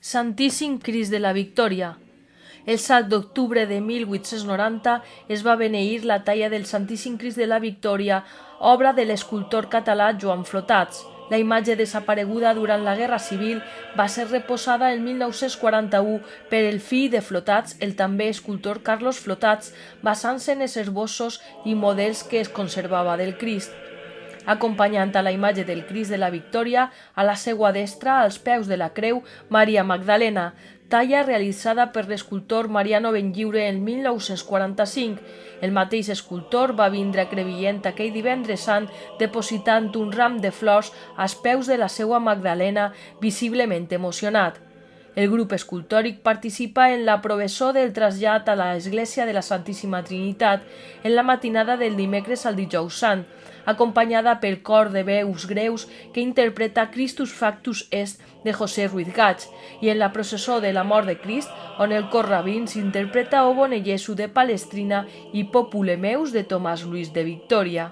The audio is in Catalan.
Santíssim Crist de la Victòria. El 7 d'octubre de 1890 es va beneir la talla del Santíssim Crist de la Victòria, obra de l'escultor català Joan Flotats. La imatge desapareguda durant la Guerra Civil va ser reposada en 1941 per el fill de Flotats, el també escultor Carlos Flotats, basant-se en els esbossos i models que es conservava del Crist. Acompanyant a la imatge del Crist de la Victòria, a la seua destra, als peus de la creu, Maria Magdalena, talla realitzada per l'escultor Mariano Benlliure en 1945. El mateix escultor va vindre a Crevillent aquell divendres sant depositant un ram de flors als peus de la seua Magdalena, visiblement emocionat. El grup escultòric participa en la provessó del trasllat a l'Església de la Santíssima Trinitat en la matinada del dimecres al dijous sant, acompanyada pel cor de veus greus que interpreta Christus Factus Est de José Ruiz Gach, i en la processó de la mort de Crist, on el cor rabín s'interpreta O Bone Iesu de Palestrina i Popule Meus de Tomàs Lluís de Victòria.